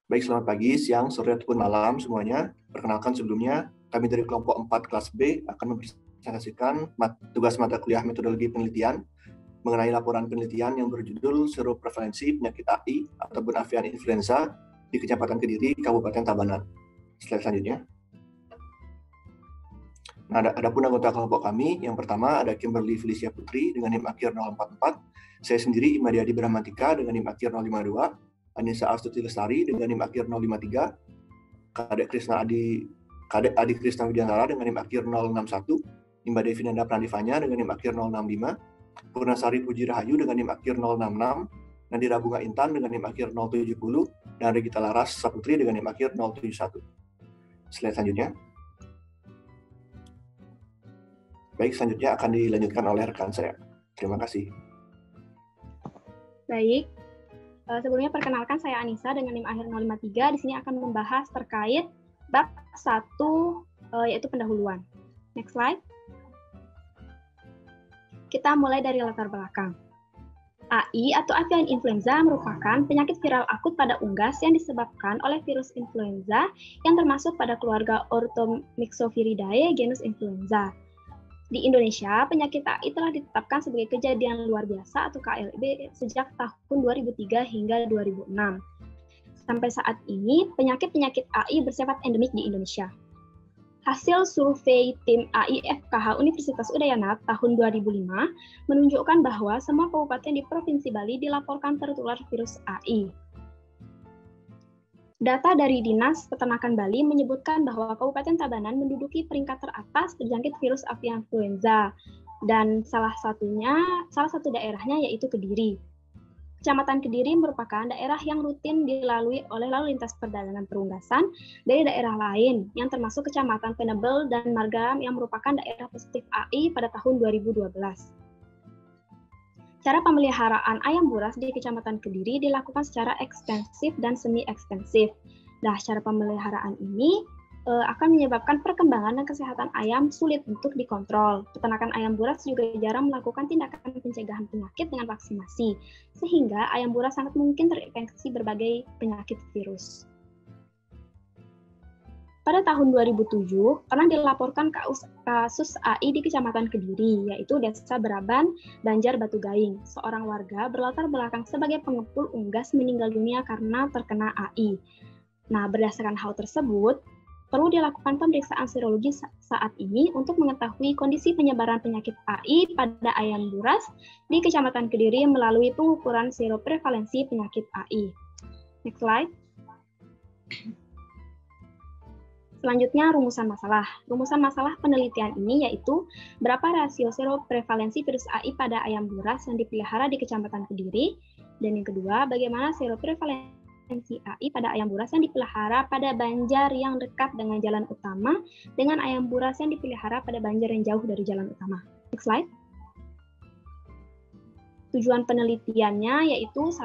Baik, selamat pagi, siang, sore, ataupun malam semuanya. Perkenalkan sebelumnya, kami dari kelompok 4 kelas B akan mempresentasikan tugas mata kuliah metodologi penelitian mengenai laporan penelitian yang berjudul seroprevalensi penyakit AI ataupun avian influenza di Kecamatan Kediri, Kabupaten Tabanan. Slide selanjutnya. Nah, adapun anggota kelompok kami, yang pertama ada Kimberly Felicia Putri dengan NIM akhir 044, saya sendiri Imadiadi Brahmatika dengan NIM akhir 052, Anissa Astuti Lestari dengan NIM akhir 053, Kadek Adi Krisna Widiantara dengan NIM akhir 061, Mbak Devi Nanda Prandivanya dengan NIM akhir 065, Purnasari Puji Rahayu dengan NIM akhir 066, Nandira Bunga Intan dengan NIM akhir 070, dan Regita Laras Saputri dengan NIM akhir 071. Slide selanjutnya. Baik, selanjutnya akan dilanjutkan oleh rekan saya. Terima kasih. Baik, sebelumnya perkenalkan saya Anissa dengan NIM akhir 053. Di sini akan membahas terkait bab 1 yaitu pendahuluan. Next slide. Kita mulai dari latar belakang. AI atau avian influenza merupakan penyakit viral akut pada unggas yang disebabkan oleh virus influenza yang termasuk pada keluarga Orthomyxoviridae genus influenza. Di Indonesia, penyakit AI telah ditetapkan sebagai kejadian luar biasa atau KLB sejak tahun 2003 hingga 2006. Sampai saat ini, penyakit-penyakit AI bersifat endemik di Indonesia. Hasil survei tim AI FKH Universitas Udayana tahun 2005 menunjukkan bahwa semua kabupaten di Provinsi Bali dilaporkan tertular virus AI. Data dari Dinas Peternakan Bali menyebutkan bahwa Kabupaten Tabanan menduduki peringkat teratas terjangkit virus avian influenza, dan salah satu daerahnya yaitu Kediri. Kecamatan Kediri merupakan daerah yang rutin dilalui oleh lalu lintas perdagangan perunggasan dari daerah lain, yang termasuk Kecamatan Penebel dan Marga yang merupakan daerah positif AI pada tahun 2012. Cara pemeliharaan ayam buras di Kecamatan Kediri dilakukan secara ekstensif dan semi-ekstensif. Nah, cara pemeliharaan ini akan menyebabkan perkembangan dan kesehatan ayam sulit untuk dikontrol. Peternakan ayam buras juga jarang melakukan tindakan pencegahan penyakit dengan vaksinasi, sehingga ayam buras sangat mungkin terinfeksi berbagai penyakit virus. Pada tahun 2007, pernah dilaporkan kasus AI di Kecamatan Kediri, yaitu Desa Beraban, Banjar Batu Gaing. Seorang warga berlatar belakang sebagai pengepul unggas meninggal dunia karena terkena AI. Nah, berdasarkan hal tersebut, perlu dilakukan pemeriksaan serologi saat ini untuk mengetahui kondisi penyebaran penyakit AI pada ayam buras di Kecamatan Kediri melalui pengukuran seroprevalensi penyakit AI. Next slide. Selanjutnya, rumusan masalah. Rumusan masalah penelitian ini yaitu berapa rasio seroprevalensi virus AI pada ayam buras yang dipelihara di Kecamatan Kediri, dan yang kedua, bagaimana seroprevalensi AI pada ayam buras yang dipelihara pada banjar yang dekat dengan jalan utama dengan ayam buras yang dipelihara pada banjar yang jauh dari jalan utama. Next slide. Tujuan penelitiannya yaitu 1.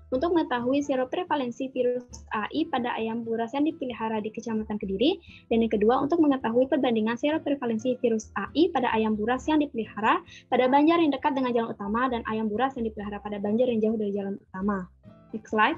Untuk mengetahui seroprevalensi virus AI pada ayam buras yang dipelihara di Kecamatan Kediri, dan yang kedua untuk mengetahui perbandingan seroprevalensi virus AI pada ayam buras yang dipelihara pada banjar yang dekat dengan jalan utama dan ayam buras yang dipelihara pada banjar yang jauh dari jalan utama. Next slide.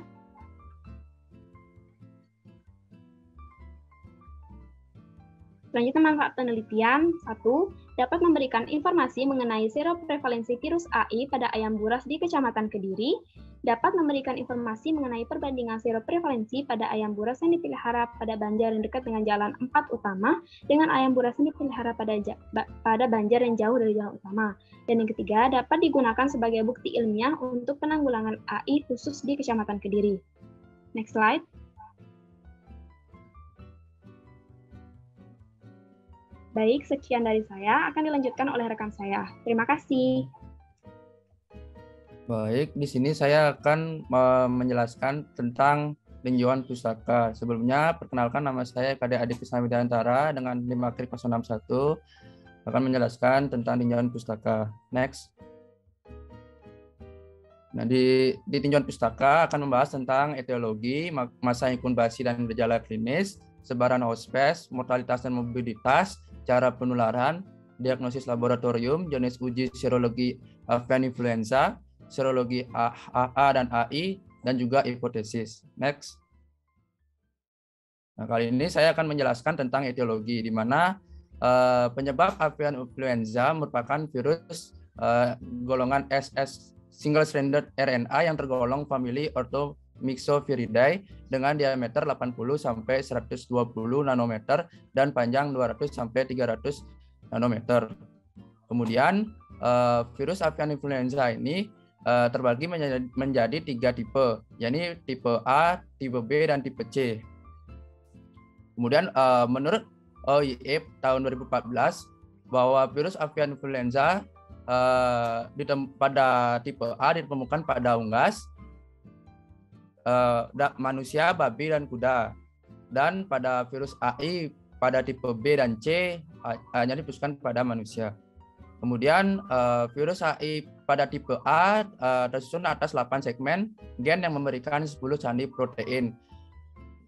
Selanjutnya, manfaat penelitian. 1. Dapat memberikan informasi mengenai seroprevalensi virus AI pada ayam buras di Kecamatan Kediri. Dapat memberikan informasi mengenai perbandingan seroprevalensi pada ayam buras yang dipelihara pada banjar yang dekat dengan jalan 4 utama dengan ayam buras yang dipelihara pada banjar yang jauh dari jalan utama. Dan yang ketiga, dapat digunakan sebagai bukti ilmiah untuk penanggulangan AI khusus di Kecamatan Kediri. Next slide. Baik, sekian dari saya. Akan dilanjutkan oleh rekan saya. Terima kasih. Baik, di sini saya akan menjelaskan tentang tinjauan pustaka. Sebelumnya, perkenalkan nama saya Kadek Adi Krisna Widiantara dengan 5 akhir 061 akan menjelaskan tentang tinjauan pustaka. Next. Nah, di tinjauan pustaka akan membahas tentang etiologi, masa inkubasi dan gejala klinis, sebaran hospes, mortalitas dan mobilitas, cara penularan, diagnosis laboratorium, jenis uji serologi avian influenza, serologi AA dan AI, dan juga hipotesis. Next. Nah, kali ini saya akan menjelaskan tentang etiologi, di mana penyebab avian influenza merupakan virus golongan SS single stranded RNA yang tergolong famili Orthomyxoviridae dengan diameter 80 sampai 120 nanometer dan panjang 200 sampai 300 nanometer. Kemudian virus avian influenza ini terbagi menjadi 3 tipe, yakni tipe A, tipe B, dan tipe C. Kemudian menurut OIE tahun 2014 bahwa virus avian influenza pada tipe A ditemukan pada unggas, manusia, babi, dan kuda. Dan pada virus AI pada tipe B dan C hanya ditemukan pada manusia. Kemudian virus AI pada tipe A tersusun atas 8 segmen gen yang memberikan 10 sandi protein,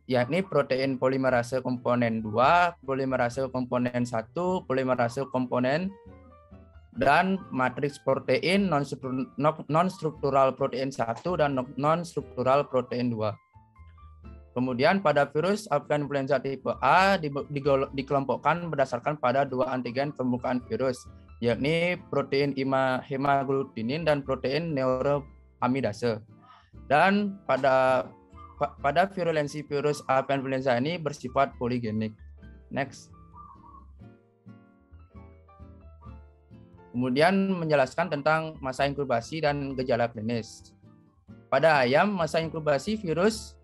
yakni protein polimerase komponen 2, polimerase komponen 1, polimerase komponen, dan matriks protein non-struktural protein 1 dan non-struktural protein 2. Kemudian pada virus avian influenza tipe A dikelompokkan berdasarkan pada 2 antigen pembukaan virus, yakni protein hemaglutinin dan protein neuroamidase. Dan pada virulensi virus avian influenza ini bersifat poligenik. Next. Kemudian menjelaskan tentang masa inkubasi dan gejala klinis. Pada ayam, masa inkubasi virus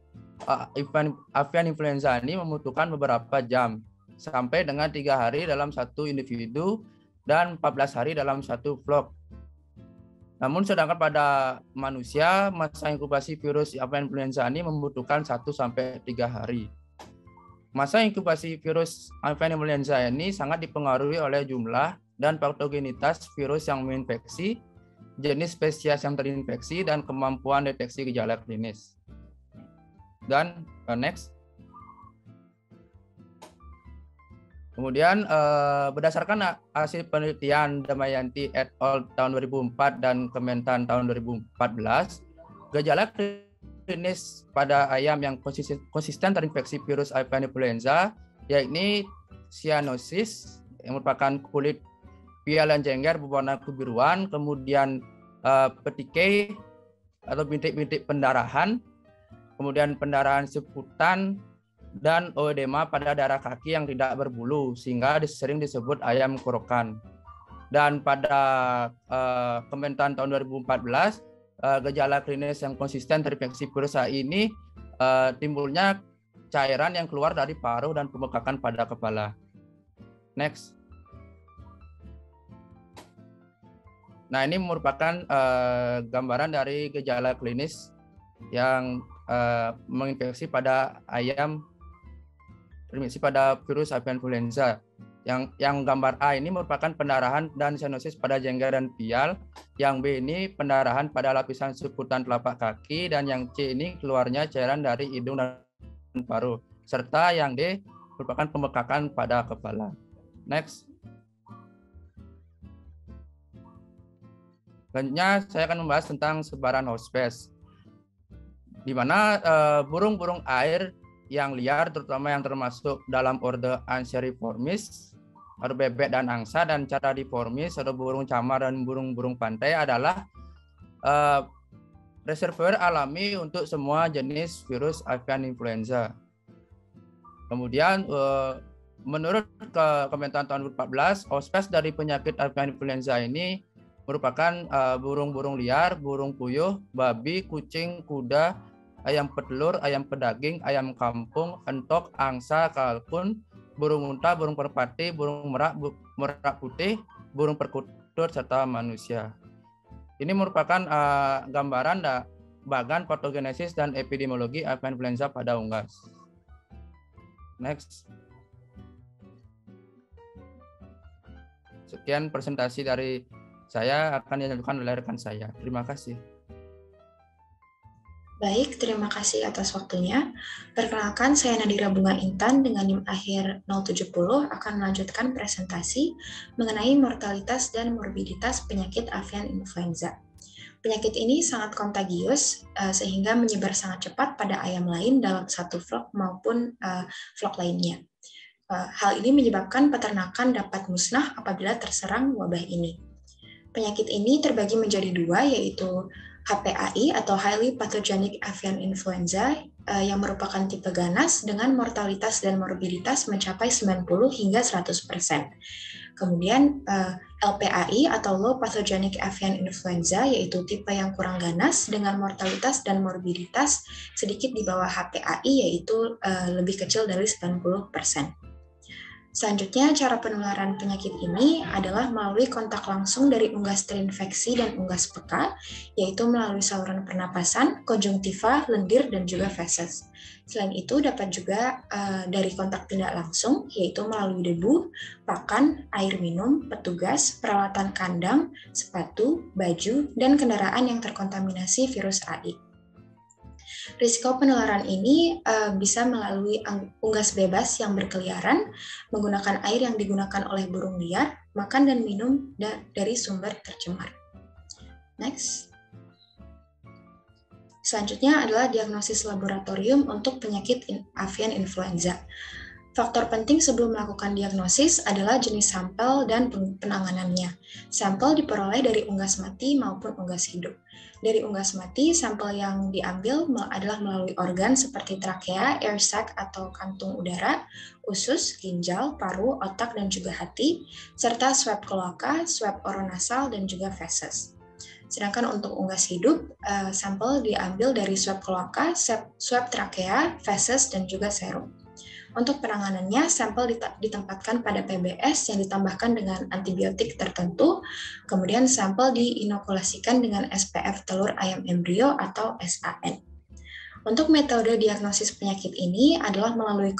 avian influenza ini membutuhkan beberapa jam, sampai dengan 3 hari dalam satu individu dan 14 hari dalam satu flock. Namun sedangkan pada manusia, masa inkubasi virus avian influenza ini membutuhkan 1 sampai 3 hari. Masa inkubasi virus avian influenza ini sangat dipengaruhi oleh jumlah dan patogenitas virus yang menginfeksi, jenis spesies yang terinfeksi, dan kemampuan deteksi gejala klinis. Dan next. Kemudian berdasarkan hasil penelitian Damayanti et al. Tahun 2004 dan Kementan tahun 2014, gejala klinis pada ayam yang konsisten terinfeksi virus avian influenza yakni cyanosis yang merupakan kulit pialan jengger berwarna kebiruan, kemudian petikei atau bintik-bintik pendarahan, kemudian pendarahan seputan, dan oedema pada darah kaki yang tidak berbulu, sehingga sering disebut ayam korokan. Dan pada Kementan tahun 2014, gejala klinis yang konsisten terinfeksi virus AI ini timbulnya cairan yang keluar dari paruh dan pembekakan pada kepala. Next. Nah, ini merupakan gambaran dari gejala klinis yang menginfeksi pada ayam terinfeksi pada virus avian influenza. Yang gambar A ini merupakan pendarahan dan cyanosis pada jengger dan pial. Yang B ini pendarahan pada lapisan seputan telapak kaki, dan yang C ini keluarnya cairan dari hidung dan paruh. Serta yang D merupakan pembekakan pada kepala. Next. Selanjutnya saya akan membahas tentang sebaran hospes, di mana burung-burung air yang liar, terutama yang termasuk dalam orde Anseriformis, atau bebek dan angsa, dan Charadriformis atau burung camar dan burung-burung pantai adalah reservoir alami untuk semua jenis virus avian influenza. Kemudian menurut Kementan tahun 2014, hospes dari penyakit avian influenza ini merupakan burung-burung liar, burung puyuh, babi, kucing, kuda, ayam petelur, ayam pedaging, ayam kampung, entok, angsa, kalkun, burung unta, burung merpati, burung merak putih, burung perkutut, serta manusia. Ini merupakan gambaran bagan patogenesis dan epidemiologi avian influenza pada unggas. Next. Sekian presentasi dari saya, akan dilanjutkan oleh rekan saya. Terima kasih. Baik, terima kasih atas waktunya. Perkenalkan, saya Nadira Bunga Intan dengan NIM akhir 070 akan melanjutkan presentasi mengenai mortalitas dan morbiditas penyakit avian influenza. Penyakit ini sangat kontagius sehingga menyebar sangat cepat pada ayam lain dalam satu flock maupun flock lainnya. Hal ini menyebabkan peternakan dapat musnah apabila terserang wabah ini. Penyakit ini terbagi menjadi dua, yaitu HPAI atau Highly Pathogenic Avian Influenza yang merupakan tipe ganas dengan mortalitas dan morbiditas mencapai 90 hingga 100%. Kemudian LPAI atau Low Pathogenic Avian Influenza yaitu tipe yang kurang ganas dengan mortalitas dan morbiditas sedikit di bawah HPAI yaitu lebih kecil dari 90%. Selanjutnya, cara penularan penyakit ini adalah melalui kontak langsung dari unggas terinfeksi dan unggas peka, yaitu melalui saluran pernapasan, konjungtiva, lendir, dan juga feses. Selain itu, dapat juga dari kontak tidak langsung, yaitu melalui debu, pakan, air minum, petugas, peralatan kandang, sepatu, baju, dan kendaraan yang terkontaminasi virus AI. Risiko penularan ini bisa melalui unggas bebas yang berkeliaran, menggunakan air yang digunakan oleh burung liar, makan dan minum dari sumber tercemar. Next. Selanjutnya adalah diagnosis laboratorium untuk penyakit avian influenza. Faktor penting sebelum melakukan diagnosis adalah jenis sampel dan penanganannya. Sampel diperoleh dari unggas mati maupun unggas hidup. Dari unggas mati, sampel yang diambil adalah melalui organ seperti trakea, air sac atau kantung udara, usus, ginjal, paru, otak, dan juga hati, serta swab kloaka, swab oronasal, dan juga feses. Sedangkan untuk unggas hidup, sampel diambil dari swab kloaka, swab trakea, feses, dan juga serum. Untuk penanganannya, sampel ditempatkan pada PBS yang ditambahkan dengan antibiotik tertentu, kemudian sampel diinokulasikan dengan SPF telur ayam embrio atau SAN. Untuk metode diagnosis penyakit ini adalah melalui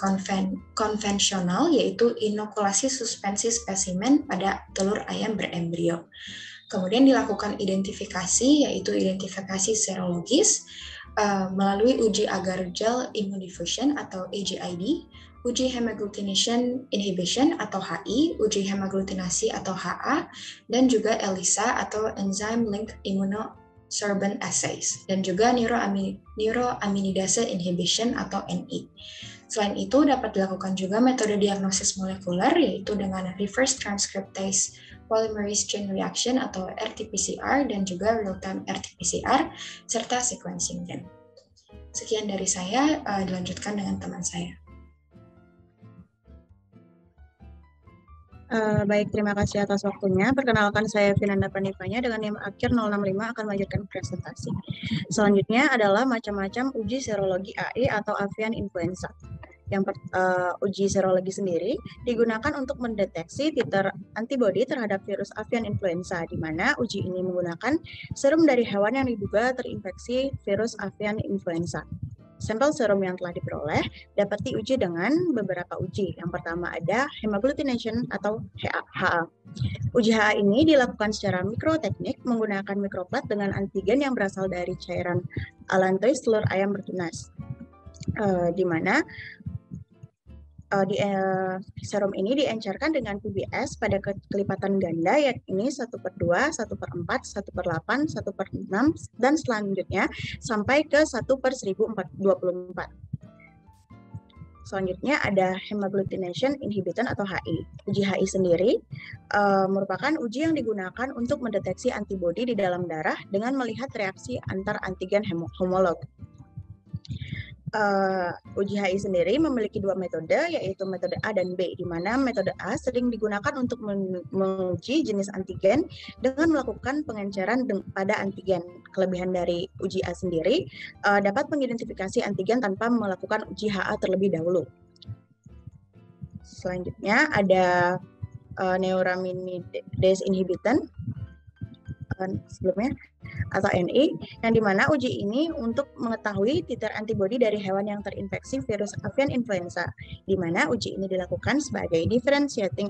konvensional, yaitu inokulasi suspensi spesimen pada telur ayam berembrio. Kemudian dilakukan identifikasi, yaitu identifikasi serologis, melalui uji agar-gel immunodiffusion atau AGID, uji hemagglutination inhibition atau HI, uji hemaglutinasi atau HA, dan juga ELISA atau Enzyme Linked Immunosorbent Assays, dan juga neuroaminidase inhibition atau NI. Selain itu, dapat dilakukan juga metode diagnosis molekuler, yaitu dengan reverse transcriptase polymerase chain reaction atau RT-PCR dan juga real-time RT-PCR serta sequencing gen. Sekian dari saya, dilanjutkan dengan teman saya. Baik, terima kasih atas waktunya. Perkenalkan saya Vinanda Panipanya dengan NIM akhir 065 akan melanjutkan presentasi. Selanjutnya adalah macam-macam uji serologi AI atau avian influenza. Uji serologi sendiri digunakan untuk mendeteksi titer antibodi terhadap virus avian influenza, di mana uji ini menggunakan serum dari hewan yang diduga terinfeksi virus avian influenza. Sampel serum yang telah diperoleh dapat diuji dengan beberapa uji. Yang pertama ada hemagglutination atau HA. Uji HA ini dilakukan secara mikroteknik menggunakan mikroplat dengan antigen yang berasal dari cairan allantois telur ayam bertunas, di mana serum ini diencerkan dengan PBS pada kelipatan ganda, yakni 1/2, 1/4, 1/8, 1/6, dan selanjutnya sampai ke 1/1024. Selanjutnya ada hemagglutination inhibitor atau HI. Uji HI sendiri merupakan uji yang digunakan untuk mendeteksi antibodi di dalam darah dengan melihat reaksi antar antigen homolog. Uji HI sendiri memiliki dua metode, yaitu metode A dan B, di mana metode A sering digunakan untuk menguji jenis antigen dengan melakukan pengenceran pada antigen. Kelebihan dari uji A sendiri dapat mengidentifikasi antigen tanpa melakukan uji HA terlebih dahulu. Selanjutnya ada neuraminidase inhibitor sebelumnya atau NI, yang dimana uji ini untuk mengetahui titer antibodi dari hewan yang terinfeksi virus avian influenza, di mana uji ini dilakukan sebagai differentiating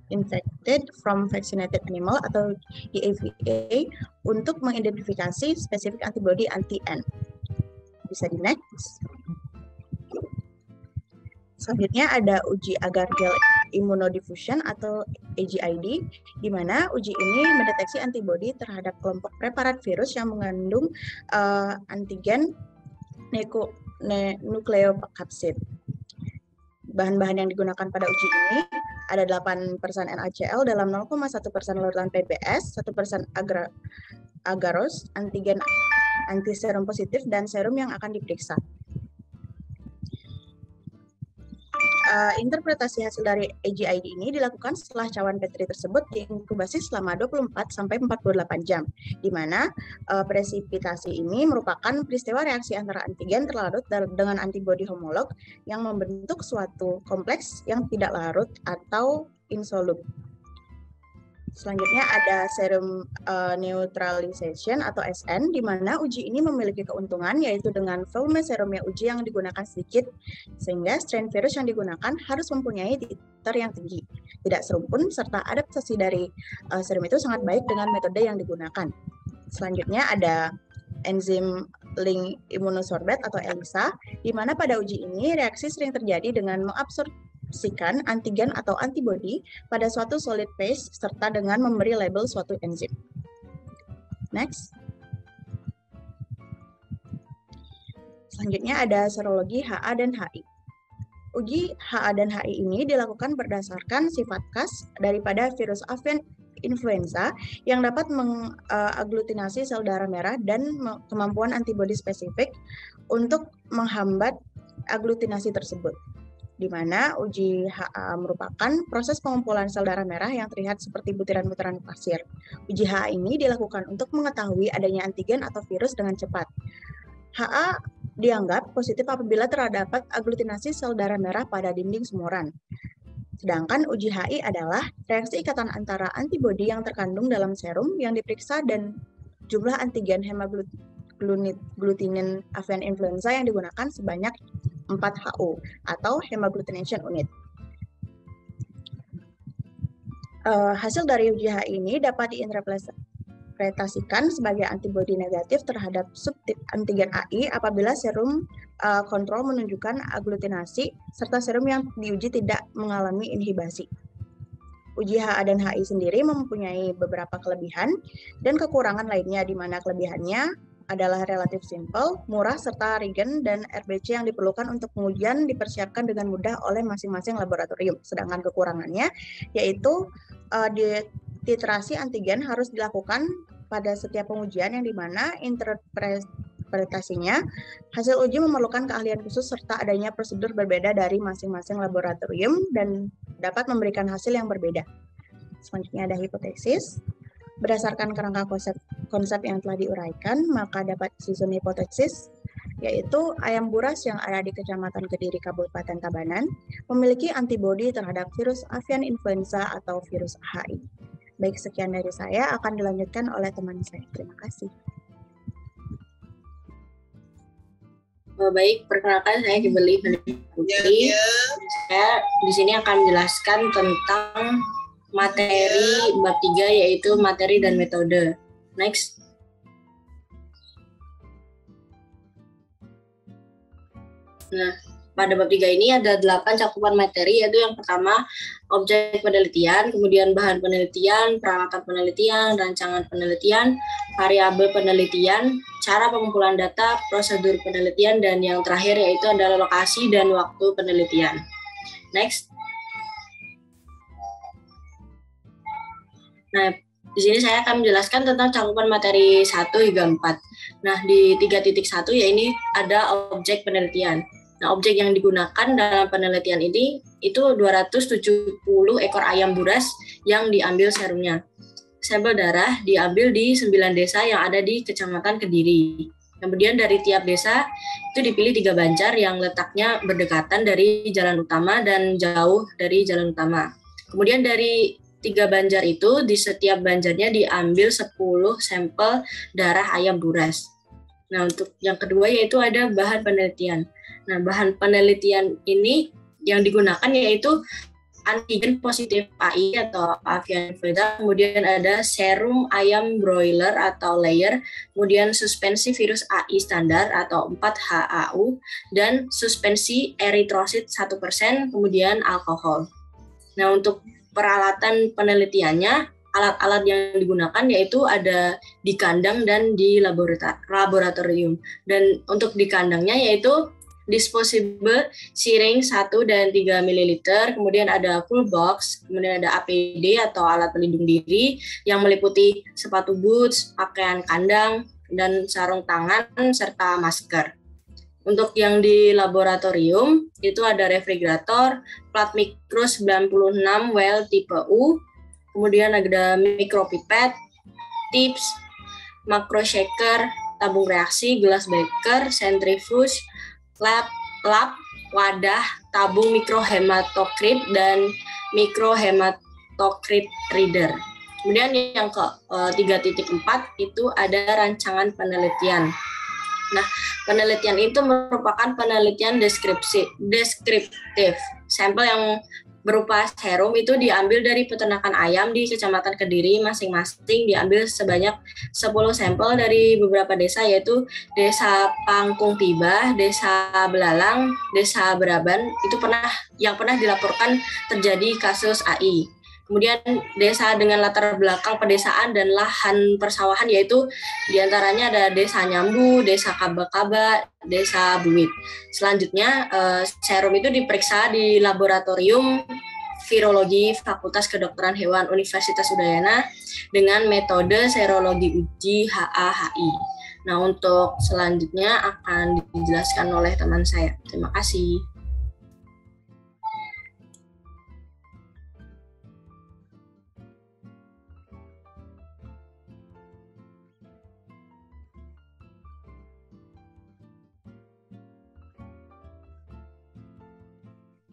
infected from vaccinated animal atau DAVA untuk mengidentifikasi spesifik antibodi anti-N. Bisa di next. Selanjutnya ada uji agar-gel immunodiffusion atau AGID, di mana uji ini mendeteksi antibodi terhadap kelompok preparat virus yang mengandung antigen nukleokapsid. Bahan-bahan yang digunakan pada uji ini ada 8% NaCl dalam 0,1% larutan PBS, 1% agarose, antigen antiserum positif, dan serum yang akan diperiksa. Interpretasi hasil dari AGID ini dilakukan setelah cawan Petri tersebut diinkubasi selama 24-48 jam, di mana presipitasi ini merupakan peristiwa reaksi antara antigen terlarut dengan antibodi homolog yang membentuk suatu kompleks yang tidak larut atau insoluble. Selanjutnya ada serum neutralization atau SN, di mana uji ini memiliki keuntungan yaitu dengan volume serumnya uji yang digunakan sedikit, sehingga strain virus yang digunakan harus mempunyai titer yang tinggi, tidak serumpun, serta adaptasi dari serum itu sangat baik dengan metode yang digunakan. Selanjutnya ada enzim link immunosorbate atau ELISA, di mana pada uji ini reaksi sering terjadi dengan mengabsorpsikan antigen atau antibodi pada suatu solid phase serta dengan memberi label suatu enzim. Next. Selanjutnya ada serologi HA dan HI. Uji HA dan HI ini dilakukan berdasarkan sifat khas daripada virus avian influenza yang dapat mengaglutinasi sel darah merah dan kemampuan antibodi spesifik untuk menghambat aglutinasi tersebut, di mana uji HA merupakan proses pengumpulan sel darah merah yang terlihat seperti butiran-butiran pasir. Uji HA ini dilakukan untuk mengetahui adanya antigen atau virus dengan cepat. HA dianggap positif apabila terdapat aglutinasi sel darah merah pada dinding sumuran. Sedangkan uji HI adalah reaksi ikatan antara antibodi yang terkandung dalam serum yang diperiksa dan jumlah antigen hemaglutinin avian influenza yang digunakan sebanyak 4HU atau hemagglutinating unit. Hasil dari uji HI ini dapat diinterpretasikan sebagai antibodi negatif terhadap subtip antigen AI apabila serum kontrol menunjukkan aglutinasi serta serum yang diuji tidak mengalami inhibasi. Uji HA dan HI sendiri mempunyai beberapa kelebihan dan kekurangan lainnya, di mana kelebihannya adalah relatif simple, murah, serta reagen dan RBC yang diperlukan untuk pengujian dipersiapkan dengan mudah oleh masing-masing laboratorium. Sedangkan kekurangannya yaitu titrasi antigen harus dilakukan pada setiap pengujian yang dimana interpretasinya hasil uji memerlukan keahlian khusus serta adanya prosedur berbeda dari masing-masing laboratorium dan dapat memberikan hasil yang berbeda. Selanjutnya ada hipotesis. Berdasarkan kerangka konsep yang telah diuraikan, maka dapat disusun hipotesis, yaitu ayam buras yang ada di Kecamatan Kediri, Kabupaten Tabanan, memiliki antibodi terhadap virus avian influenza atau virus HI. Baik, sekian dari saya, akan dilanjutkan oleh teman saya. Terima kasih. Baik, perkenalkan saya Kimberly Putri. Saya di sini akan menjelaskan tentang materi bab 3 yaitu materi dan metode. Next. Nah, pada bab 3 ini ada 8 cakupan materi, yaitu yang pertama objek penelitian, kemudian bahan penelitian, peralatan penelitian, rancangan penelitian, variabel penelitian, cara pengumpulan data, prosedur penelitian, dan yang terakhir yaitu adalah lokasi dan waktu penelitian. Next. Nah, di sini saya akan menjelaskan tentang cakupan materi 1 hingga 4. Nah, di 3.1 ya ini ada objek penelitian. Nah, objek yang digunakan dalam penelitian ini itu 270 ekor ayam buras yang diambil serumnya. Sampel darah diambil di 9 desa yang ada di Kecamatan Kediri. Kemudian dari tiap desa itu dipilih 3 banjar yang letaknya berdekatan dari jalan utama dan jauh dari jalan utama. Kemudian dari 3 banjar itu, di setiap banjarnya diambil 10 sampel darah ayam buras. Nah, untuk yang kedua yaitu ada bahan penelitian. Nah, bahan penelitian ini yang digunakan yaitu antigen positif AI atau avian influenza, kemudian ada serum ayam broiler atau layer, kemudian suspensi virus AI standar atau 4HAU, dan suspensi eritrosit 1%, kemudian alkohol. Nah, untuk peralatan penelitiannya, alat-alat yang digunakan yaitu ada di kandang dan di laboratorium. Dan untuk di kandangnya yaitu disposable syringe 1 dan 3 ml, kemudian ada full box, kemudian ada APD atau alat pelindung diri yang meliputi sepatu boots, pakaian kandang, dan sarung tangan, serta masker. Untuk yang di laboratorium, itu ada refrigerator, plat mikro 96 well tipe U, kemudian ada mikropipet, tips, makro shaker, tabung reaksi, gelas beker, centrifuge, lab, wadah, tabung mikrohematokrit, dan mikrohematokrit reader. Kemudian yang ke 3.4 itu ada rancangan penelitian. Nah, penelitian itu merupakan penelitian deskriptif. Sampel yang berupa serum itu diambil dari peternakan ayam di Kecamatan Kediri masing-masing, diambil sebanyak 10 sampel dari beberapa desa, yaitu Desa Pangkung Tibah, Desa Belalang, Desa Beraban, itu yang pernah dilaporkan terjadi kasus AI. Kemudian desa dengan latar belakang pedesaan dan lahan persawahan, yaitu diantaranya ada Desa Nyambu, Desa Kaba-Kaba, Desa Buit. Selanjutnya, serum itu diperiksa di laboratorium virologi Fakultas Kedokteran Hewan Universitas Udayana dengan metode serologi uji HA-HI. Nah, untuk selanjutnya akan dijelaskan oleh teman saya. Terima kasih.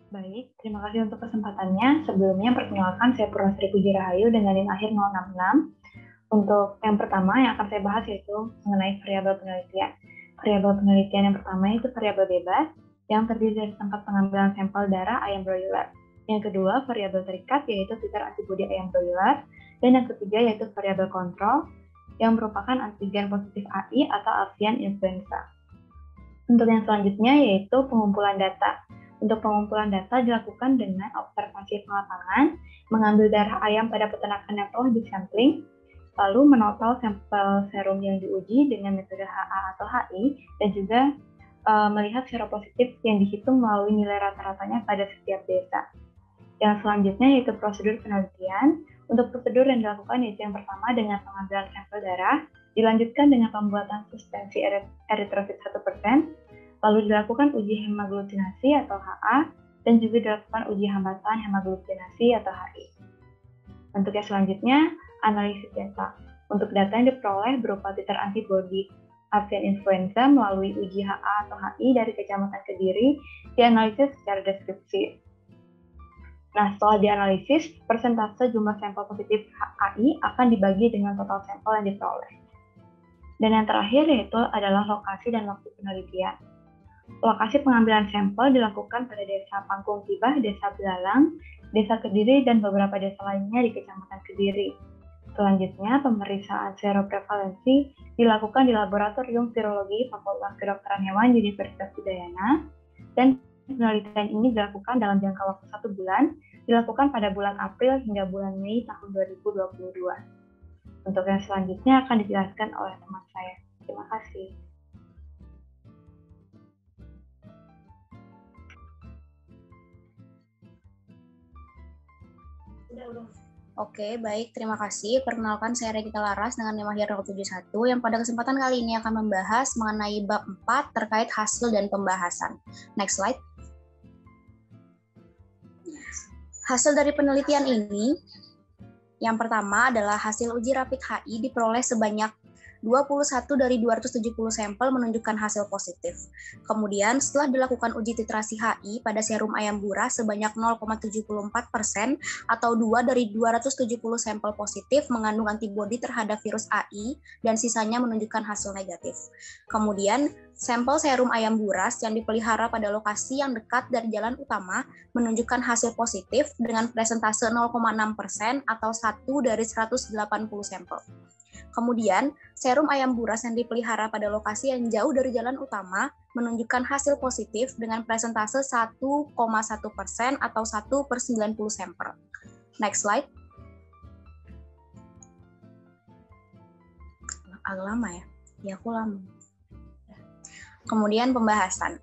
Baik, terima kasih untuk kesempatannya. Sebelumnya, perkenalkan saya Purnasri Puji Rahayu dengan NIM akhir 066. Untuk yang pertama yang akan saya bahas yaitu mengenai variabel penelitian. Variabel penelitian yang pertama itu variabel bebas yang terdiri dari tempat pengambilan sampel darah ayam broiler. Yang kedua, variabel terikat yaitu titer antibodi ayam broiler. Dan yang ketiga yaitu variabel kontrol yang merupakan antigen positif AI atau avian influenza. Untuk yang selanjutnya yaitu pengumpulan data. Untuk pengumpulan data dilakukan dengan observasi lapangan, mengambil darah ayam pada peternakan yang telah disampling, lalu menotal sampel serum yang diuji dengan metode HA atau HI, dan juga melihat seropositif yang dihitung melalui nilai rata-ratanya pada setiap desa. Yang selanjutnya yaitu prosedur penelitian. Untuk prosedur yang dilakukan yaitu yang pertama dengan pengambilan sampel darah, dilanjutkan dengan pembuatan suspensi eritrosit 1%, lalu dilakukan uji hemaglutinasi atau HA, dan juga dilakukan uji hambatan hemaglutinasi atau HI. Untuk yang selanjutnya, analisis data. Untuk data yang diperoleh berupa titer antibodi avian influenza melalui uji HA atau HI dari Kecamatan Kediri, dianalisis secara deskripsi. Nah, setelah dianalisis, persentase jumlah sampel positif HI akan dibagi dengan total sampel yang diperoleh. Dan yang terakhir yaitu adalah lokasi dan waktu penelitian. Lokasi pengambilan sampel dilakukan pada Desa Pangkung Tibah, Desa Belalang, Desa Kediri, dan beberapa desa lainnya di Kecamatan Kediri. Selanjutnya, pemeriksaan seroprevalensi dilakukan di Laboratorium Virologi Fakultas Kedokteran Hewan Universitas Udayana, dan penelitian ini dilakukan dalam jangka waktu 1 bulan, dilakukan pada bulan April hingga bulan Mei tahun 2022. Untuk yang selanjutnya akan dijelaskan oleh teman saya. Terima kasih. Oke, baik. Terima kasih. Perkenalkan, saya Regita Laras dengan NIM akhir 071 yang pada kesempatan kali ini akan membahas mengenai bab 4 terkait hasil dan pembahasan. Next slide. Hasil dari penelitian ini, yang pertama adalah hasil uji rapid HI diperoleh sebanyak 21 dari 270 sampel menunjukkan hasil positif. Kemudian setelah dilakukan uji titrasi HI pada serum ayam buras sebanyak 0,74% atau 2 dari 270 sampel positif mengandung antibodi terhadap virus AI dan sisanya menunjukkan hasil negatif. Kemudian sampel serum ayam buras yang dipelihara pada lokasi yang dekat dari jalan utama menunjukkan hasil positif dengan presentase 0,6% atau 1 dari 180 sampel. Kemudian, serum ayam buras yang dipelihara pada lokasi yang jauh dari jalan utama menunjukkan hasil positif dengan presentase 1,1% atau 1/90 sampel. Next slide. Agak lama ya? Ya, aku lama. Kemudian pembahasan.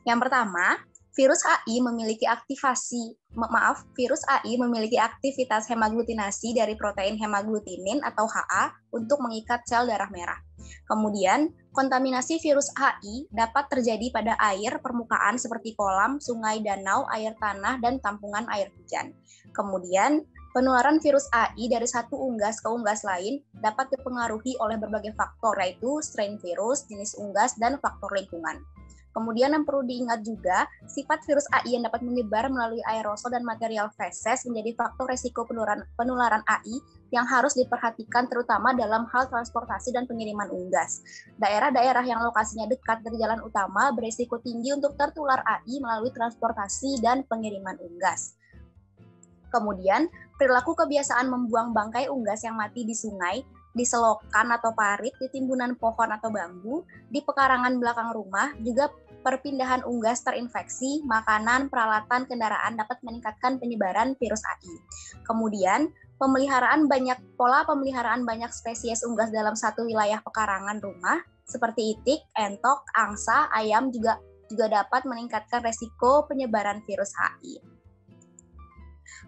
Yang pertama, virus AI memiliki aktivitas hemaglutinasi dari protein hemaglutinin atau HA untuk mengikat sel darah merah. Kemudian, kontaminasi virus AI dapat terjadi pada air permukaan seperti kolam, sungai, danau, air tanah, dan tampungan air hujan. Kemudian, penularan virus AI dari satu unggas ke unggas lain dapat dipengaruhi oleh berbagai faktor, yaitu strain virus, jenis unggas, dan faktor lingkungan. Kemudian yang perlu diingat juga, sifat virus AI yang dapat menyebar melalui aerosol dan material feses menjadi faktor resiko penularan AI yang harus diperhatikan terutama dalam hal transportasi dan pengiriman unggas. Daerah-daerah yang lokasinya dekat dari jalan utama berisiko tinggi untuk tertular AI melalui transportasi dan pengiriman unggas. Kemudian, perilaku kebiasaan membuang bangkai unggas yang mati di sungai, di selokan atau parit, di timbunan pohon atau bambu, di pekarangan belakang rumah, juga perpindahan unggas terinfeksi, makanan, peralatan, kendaraan dapat meningkatkan penyebaran virus AI. Kemudian, pola pemeliharaan banyak spesies unggas dalam satu wilayah pekarangan rumah, seperti itik, entok, angsa, ayam juga dapat meningkatkan resiko penyebaran virus AI.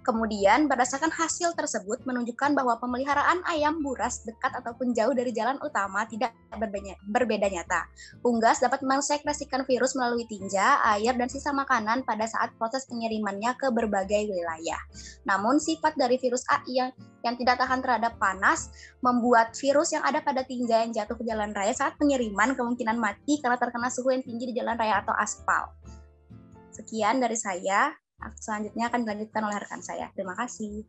Kemudian, berdasarkan hasil tersebut menunjukkan bahwa pemeliharaan ayam buras dekat ataupun jauh dari jalan utama tidak berbeda nyata. Unggas dapat mensekresikan virus melalui tinja, air, dan sisa makanan pada saat proses pengirimannya ke berbagai wilayah. Namun, sifat dari virus AI yang tidak tahan terhadap panas membuat virus yang ada pada tinja yang jatuh ke jalan raya saat pengiriman kemungkinan mati karena terkena suhu yang tinggi di jalan raya atau aspal. Sekian dari saya. Selanjutnya akan dilanjutkan oleh rekan saya. Terima kasih.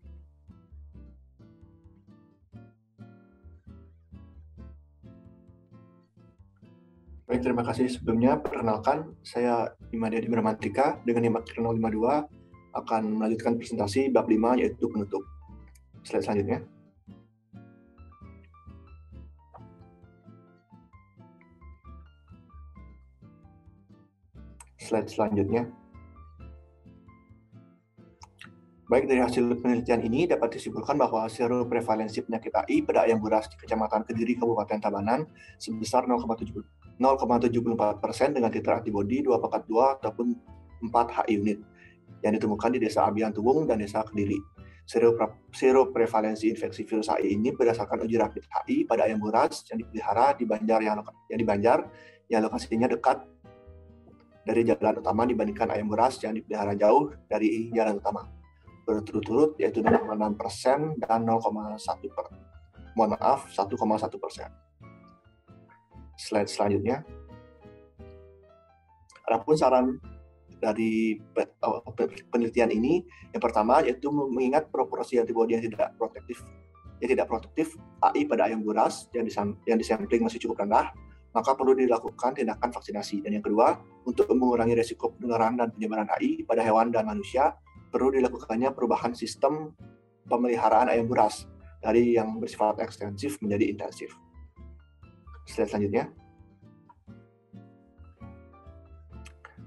Baik, terima kasih. Sebelumnya, perkenalkan, saya Imadiadi Brahmantika dengan NIM Akhir 052 akan melanjutkan presentasi bab 5 yaitu penutup. Slide selanjutnya. Slide selanjutnya. Baik, dari hasil penelitian ini dapat disimpulkan bahwa seroprevalensi penyakit AI pada ayam buras di Kecamatan Kediri, Kabupaten Tabanan sebesar 0,74% dengan titer antibodi 2/2 ataupun 4 HI unit yang ditemukan di Desa Abian Tuwung dan Desa Kediri. Seroprevalensi infeksi virus AI ini berdasarkan uji rapid HI pada ayam buras yang dipelihara di Banjar yang lokasinya dekat dari jalan utama dibandingkan ayam buras yang dipelihara jauh dari jalan utama. Berturut-turut yaitu 0,6% dan 1,1%. Slide selanjutnya. Adapun saran dari penelitian ini, yang pertama yaitu mengingat proporsi antibodi yang tidak protektif AI pada ayam buras yang disampling masih cukup rendah, maka perlu dilakukan tindakan vaksinasi. Dan yang kedua, untuk mengurangi resiko penularan dan penyebaran AI pada hewan dan manusia, perlu dilakukannya perubahan sistem pemeliharaan ayam buras dari yang bersifat ekstensif menjadi intensif. Slide selanjutnya.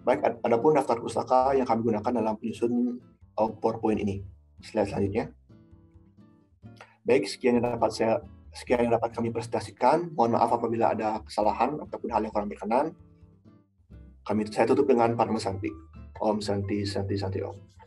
Baik, adapun daftar pustaka yang kami gunakan dalam penyusun PowerPoint ini. Slide selanjutnya. Baik, sekian yang dapat kami presentasikan. Mohon maaf apabila ada kesalahan ataupun hal yang kurang berkenan. Saya tutup dengan Padma Santi. Om Santi Santi Santi Om.